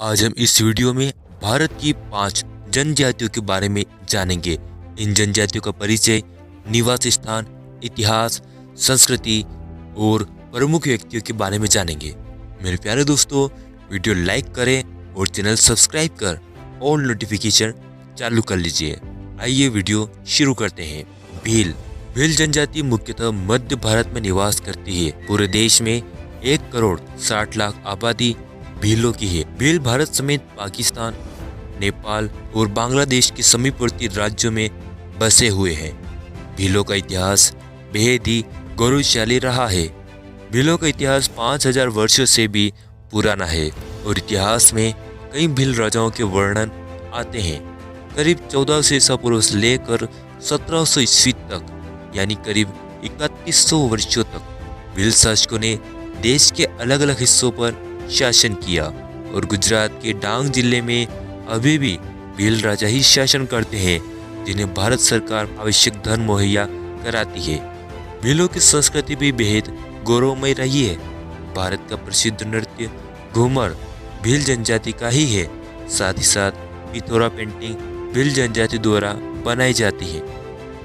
आज हम इस वीडियो में भारत की 5 जनजातियों के बारे में जानेंगे। इन जनजातियों का परिचय, निवास स्थान, इतिहास, संस्कृति और प्रमुख व्यक्तियों के बारे में जानेंगे। मेरे प्यारे दोस्तों, वीडियो लाइक करें और चैनल सब्सक्राइब कर ऑल नोटिफिकेशन चालू कर लीजिए। आइए वीडियो शुरू करते हैं। भील भील जनजाति मुख्यतः मध्य भारत में निवास करती है। पूरे देश में 1 करोड़ 60 लाख आबादी भीलों की है। भील भारत समेत पाकिस्तान, नेपाल और बांग्लादेश के समीपवर्ती राज्यों में बसे हुए हैं। भीलों का इतिहास बेहद ही गौरवशाली रहा है। भीलों का इतिहास 5000 वर्षों से भी पुराना है और इतिहास में कई भील राजाओं के वर्णन आते हैं। करीब 1400 ईसा पूर्व से लेकर 1700 ईस्वी तक, यानी करीब 3100 वर्षों तक भील शासकों ने देश के अलग अलग हिस्सों पर शासन किया और गुजरात के डांग जिले में अभी भी भील राजा ही शासन करते हैं, जिन्हें भारत सरकार आवश्यक धन मुहैया कराती है। भीलों की संस्कृति भी बेहद गौरवमय रही है। भारत का प्रसिद्ध नृत्य घूमर भील जनजाति का ही है। साथ ही साथ पिथौरा पेंटिंग भील जनजाति द्वारा बनाई जाती है।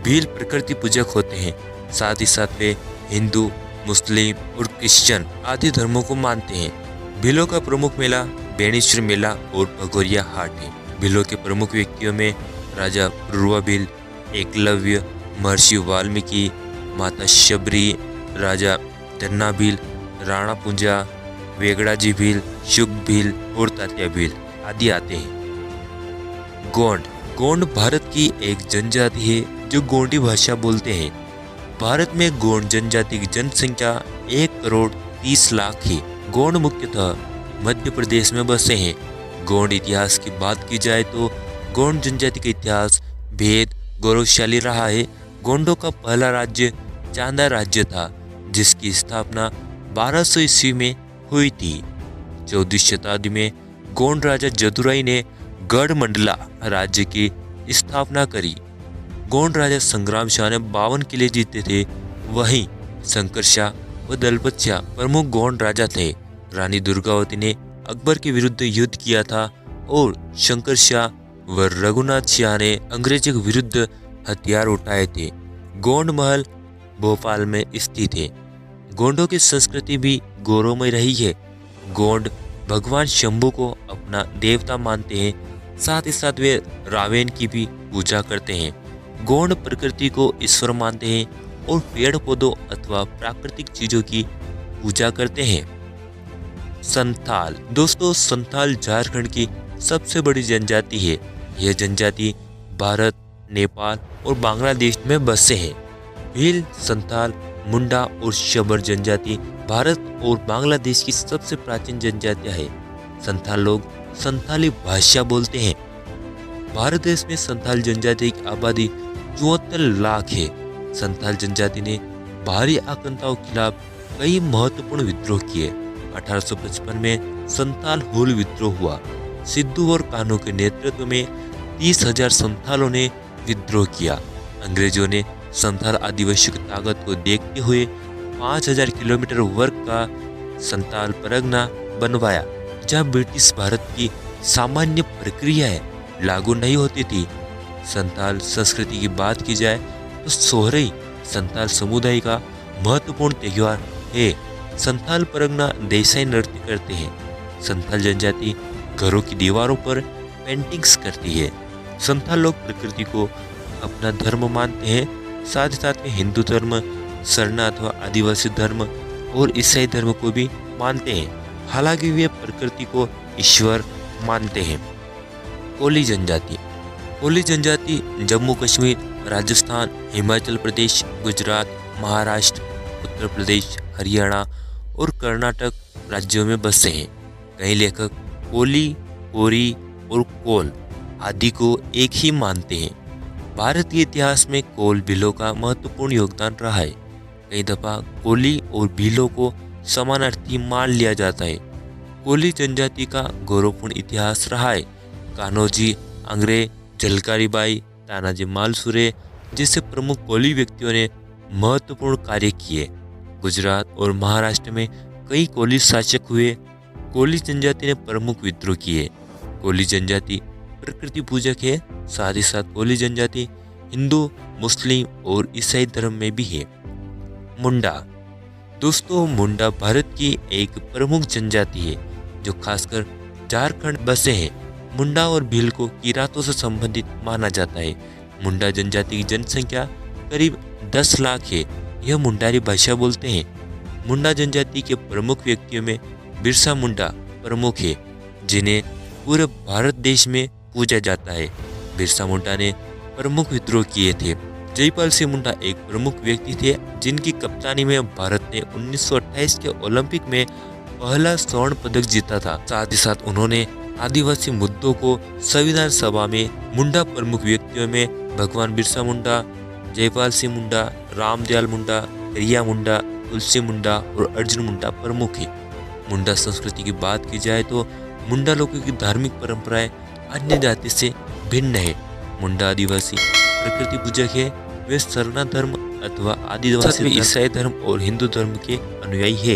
भील प्रकृति पूजक होते हैं। साथ ही साथ वे हिंदू, मुस्लिम और क्रिश्चियन आदि धर्मों को मानते हैं। भीलों का प्रमुख मेला बेणेश्वर मेला और भगोरिया हाट है। भीलों के प्रमुख व्यक्तियों में राजा पूर्वा भील, एकलव्य, महर्षि वाल्मीकि, माता शबरी, राजा धन्ना भील, राणा पुंजा, वेगड़ाजी भील, शुक भील और तात्या भील आदि आते हैं। गोंड गोंड भारत की एक जनजाति है जो गोंडी भाषा बोलते हैं। भारत में गोंड जनजाति की जनसंख्या 1 करोड़ 30 लाख है। गोंड मुख्यतः मध्य प्रदेश में बसे हैं। गोंड इतिहास की बात की जाए तो गोंड जनजाति का इतिहास बेहद गौरवशाली रहा है। गोंडों का पहला राज्य चांदा राज्य था, जिसकी स्थापना 1200 ईस्वी में हुई थी। 14वीं शताब्दी में गोंड राजा जदुराई ने गढ़मंडला राज्य की स्थापना करी। गोंड राजा संग्राम शाह ने 52 किले जीते थे। वहीं शंकर शाह व दलपत शाह प्रमुख गोंड राजा थे। रानी दुर्गावती ने अकबर के विरुद्ध युद्ध किया था और शंकर शाह व रघुनाथ शाह ने अंग्रेजों के विरुद्ध हथियार उठाए थे। गोंड महल भोपाल में स्थित है। गोंडों की संस्कृति भी गौरवमय रही है। गोंड भगवान शंभू को अपना देवता मानते हैं। साथ ही साथ वे रावण की भी पूजा करते हैं। गोंड प्रकृति को ईश्वर मानते हैं और पेड़ पौधों अथवा प्राकृतिक चीजों की पूजा करते हैं। संथाल दोस्तों, संथाल झारखंड की सबसे बड़ी जनजाति है। यह जनजाति भारत, नेपाल और बांग्लादेश में बसे हैं। भील, संथाल, मुंडा और शबर जनजाति भारत और बांग्लादेश की सबसे प्राचीन जनजातियां हैं। संथाल लोग संथाली भाषा बोलते हैं। भारत देश में संथाल जनजाति की आबादी 74 लाख है। संथाल जनजाति ने बाहरी आक्रांताओं के खिलाफ कई महत्वपूर्ण विद्रोह किए। 1855 में संथाल हुल विद्रोह हुआ। सिद्धू और कान्हू के नेतृत्व में 30,000 संथालों ने विद्रोह किया। अंग्रेजों ने संथाल आदिवासियों की ताकत को देखते हुए 5000 किलोमीटर वर्ग का संथाल परगना बनवाया, जहां ब्रिटिश भारत की सामान्य प्रक्रियाएं लागू नहीं होती थी। संथाल संस्कृति की बात की जाए तो सोहरई संथाल समुदाय का महत्वपूर्ण त्योहार है। संथाल परगना देसाई नृत्य करते हैं। संथाल जनजाति घरों की दीवारों पर पेंटिंग्स करती है। संथाल लोग प्रकृति को अपना धर्म मानते हैं। साथ ही साथ में हिंदू धर्म, सरना अथवा आदिवासी धर्म और ईसाई धर्म को भी मानते हैं। हालांकि वे प्रकृति को ईश्वर मानते हैं। कोली जनजाति कोली जनजाति जम्मू कश्मीर, राजस्थान, हिमाचल प्रदेश, गुजरात, महाराष्ट्र, उत्तर प्रदेश, हरियाणा और कर्नाटक राज्यों में बसे हैं। कई लेखक कोली, कोरी और कोल आदि को एक ही मानते हैं। भारतीय इतिहास में कोल भीलों का महत्वपूर्ण योगदान रहा है। कई दफा कोली और भीलों को समानार्थी मान लिया जाता है। कोली जनजाति का गौरवपूर्ण इतिहास रहा है। कान्होजी, अंग्रेज, झलकारी बाई, तानाजी मालसुरे जैसे प्रमुख कोली व्यक्तियों ने महत्वपूर्ण कार्य किए। गुजरात और महाराष्ट्र में कई कोली शासक हुए। कोली जनजाति ने प्रमुख विद्रोह किए। कोली जनजाति प्रकृति पूजक है, साथ ही साथ कोली जनजाति हिंदू, मुस्लिम और ईसाई धर्म में भी है। मुंडा। दोस्तों, मुंडा भारत की एक प्रमुख जनजाति है जो खासकर झारखंड बसे हैं। मुंडा और भील को किरातों से संबंधित माना जाता है। मुंडा जनजाति की जनसंख्या करीब 10 लाख है। यह मुंडारी भाषा बोलते हैं। मुंडा जनजाति के प्रमुख व्यक्तियों में बिरसा मुंडा प्रमुख है, जिन्हें पूरे भारत देश में पूजा जाता है। बिरसा मुंडा ने प्रमुख विद्रोह किए थे। जयपाल सिंह मुंडा एक प्रमुख व्यक्ति थे जिनकी कप्तानी में भारत ने 1928 के ओलंपिक में पहला स्वर्ण पदक जीता था। साथ ही साथ उन्होंने आदिवासी मुद्दों को संविधान सभा में मुंडा प्रमुख व्यक्तियों में भगवान बिरसा मुंडा, जयपाल सिंह मुंडा, रामदयाल मुंडा, रिया मुंडा, तुलसी मुंडा और अर्जुन मुंडा प्रमुख है। मुंडा संस्कृति की बात की जाए तो मुंडा लोगों की धार्मिक परंपराएं अन्य जाति से भिन्न है। मुंडा आदिवासी प्रकृति पूजक है। वे सरना धर्म अथवा आदिवासी ईसाई धर्म और हिंदू धर्म के अनुयायी है।